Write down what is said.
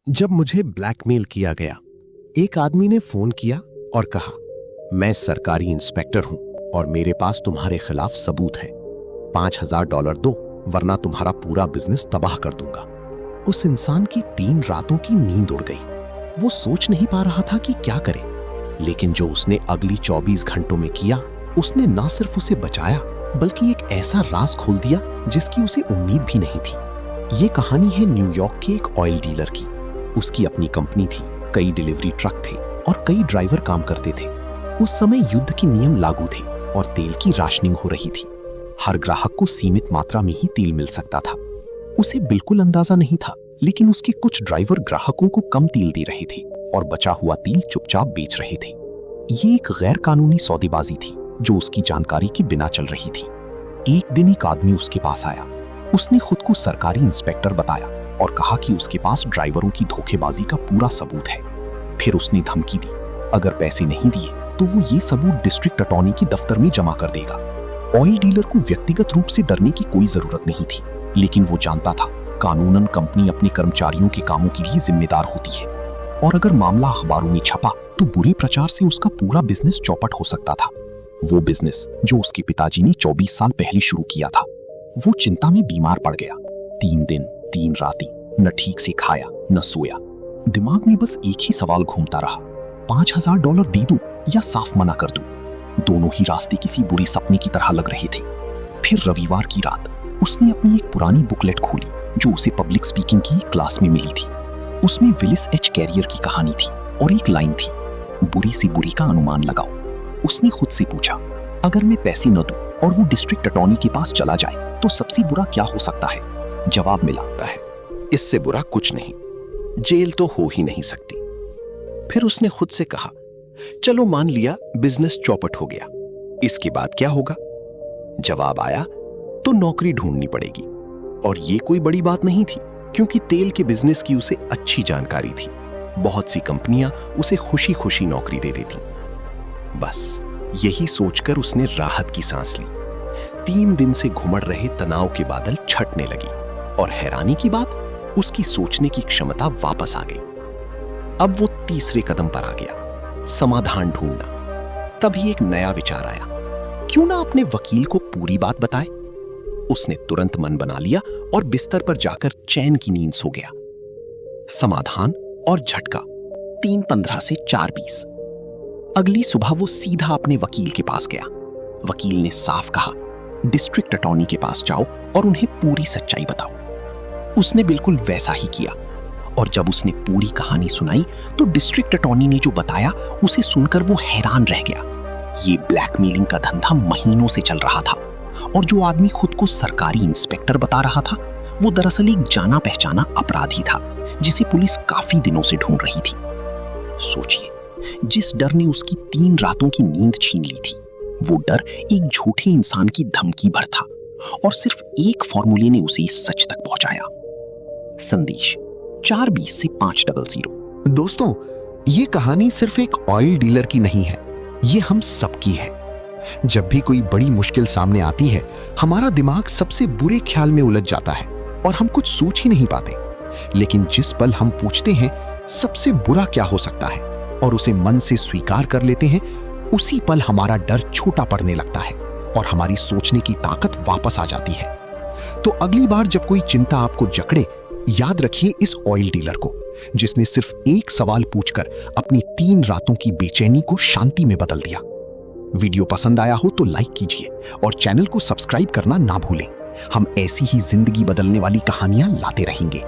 जब मुझे ब्लैकमेल किया गया, एक आदमी ने फोन किया और कहा, मैं सरकारी इंस्पेक्टर हूं और मेरे पास तुम्हारे खिलाफ सबूत है। $5000 दो वरना तुम्हारा पूरा बिजनेस तबाह कर दूंगा। उस इंसान की 3 रातों की नींद उड़ गई। वो सोच नहीं पा रहा था कि क्या करे, लेकिन जो उसने अगली 24 घंटों में किया, उसने न सिर्फ उसे बचाया बल्कि एक ऐसा राज खोल दिया जिसकी उसे उम्मीद भी नहीं थी। ये कहानी है न्यूयॉर्क के एक ऑयल डीलर की। उसकी अपनी कंपनी थी, कई डिलीवरी ट्रक थे और कई ड्राइवर काम करते थे। उस समय युद्ध के नियम लागू थे और तेल की राशनिंग हो रही थी। हर ग्राहक को सीमित मात्रा में ही तेल मिल सकता था। उसे बिल्कुल अंदाजा नहीं था, लेकिन उसके कुछ ड्राइवर ग्राहकों को कम तेल दे रहे थे और बचा हुआ तेल चुपचाप बेच रहे थे। ये एक गैर कानूनी सौदेबाजी थी जो उसकी जानकारी के बिना चल रही थी। एक दिन एक आदमी उसके पास आया। उसने खुद को सरकारी इंस्पेक्टर बताया और कहा कि उसके पास ड्राइवरों की धोखेबाजी का पूरा सबूत है। फिर उसने धमकी दी, अगर पैसे नहीं दिए तो वो ये सबूत डिस्ट्रिक्ट अटॉर्नी के दफ्तर में जमा कर देगा। ऑयल डीलर को व्यक्तिगत रूप से डरने की कोई जरूरत नहीं थी, लेकिन वो जानता था कानूनन कंपनी अपने कर्मचारियों के कामों के लिए जिम्मेदार होती है और अगर मामला अखबारों में छपा तो बुरे प्रचार से उसका पूरा बिजनेस चौपट हो सकता था। वो बिजनेस जो उसके पिताजी ने 24 साल पहले शुरू किया था। वो चिंता में बीमार पड़ गया। 3 दिन 3 रातें न ठीक से खाया न सोया। दिमाग में बस एक ही सवाल घूमता रहा, $5000 दे दूं या साफ मना कर दूं। दोनों ही रास्ते किसी बुरे सपने की तरह लग रहे थे। फिर रविवार की रात उसने अपनी एक पुरानी बुकलेट खोली जो उसे पब्लिक स्पीकिंग की क्लास में मिली थी। उसमें विलिस एच कैरियर की कहानी थी और एक लाइन थी, बुरी से बुरी का अनुमान लगाओ। उसने खुद से पूछा, अगर मैं पैसे न दूं और वो डिस्ट्रिक्ट अटॉर्नी के पास चला जाए तो सबसे बुरा क्या हो सकता है? जवाब मिला है, इससे बुरा कुछ नहीं, जेल तो हो ही नहीं सकती। फिर उसने खुद से कहा, चलो मान लिया बिजनेस चौपट हो गया, इसके बाद क्या होगा? जवाब आया, तो नौकरी ढूंढनी पड़ेगी। और ये कोई बड़ी बात नहीं थी, क्योंकि तेल के बिजनेस की उसे अच्छी जानकारी थी। बहुत सी कंपनियां उसे खुशी खुशी नौकरी दे देती। बस यही सोचकर उसने राहत की सांस ली। 3 दिन से घुमड़ रहे तनाव के बादल छटने लगी और हैरानी की बात, उसकी सोचने की क्षमता वापस आ गई। अब वो तीसरे कदम पर आ गया, समाधान ढूंढना। तभी एक नया विचार आया, क्यों ना अपने वकील को पूरी बात बताए। उसने तुरंत मन बना लिया और बिस्तर पर जाकर चैन की नींद सो गया। समाधान और झटका, 3:15 से 4:20। अगली सुबह वो सीधा अपने वकील के पास गया। वकील ने साफ कहा, डिस्ट्रिक्ट अटॉर्नी के पास जाओ और उन्हें पूरी सच्चाई बताओ। उसने बिल्कुल वैसा ही किया और जब उसने पूरी कहानी सुनाई तो डिस्ट्रिक्ट अटॉर्नी ने जो बताया उसे सुनकर वो हैरान रह गया। ये ब्लैकमेलिंग का धंधा महीनों से चल रहा था और जो आदमी खुद को सरकारी इंस्पेक्टर बता रहा था वो दरअसल एक जाना पहचाना अपराधी था जिसे पुलिस काफी दिनों से ढूंढ रही थी। सोचिए, जिस डर ने उसकी 3 रातों की नींद छीन ली थी, वो डर एक झूठे इंसान की धमकी भर था और सिर्फ एक फॉर्मूले ने उसे इस सच तक पहुंचाया। संदेश 4:20 से 5:00। दोस्तों, ये कहानी सिर्फ एक ऑयल डीलर की नहीं है, ये हम सबकी है। जब भी कोई बड़ी मुश्किल सामने आती है, हमारा दिमाग सबसे बुरे ख्याल में उलझ जाता है और हम कुछ सोच ही नहीं पाते। लेकिन जिस पल हम पूछते हैं सबसे बुरा क्या हो सकता है और उसे मन से स्वीकार कर लेते हैं, उसी पल हमारा डर छोटा पड़ने लगता है और हमारी सोचने की ताकत वापस आ जाती है। तो अगली बार जब कोई चिंता आपको जकड़े, याद रखिए इस ऑयल डीलर को, जिसने सिर्फ एक सवाल पूछकर अपनी 3 रातों की बेचैनी को शांति में बदल दिया। वीडियो पसंद आया हो तो लाइक कीजिए और चैनल को सब्सक्राइब करना ना भूलें। हम ऐसी ही जिंदगी बदलने वाली कहानियां लाते रहेंगे।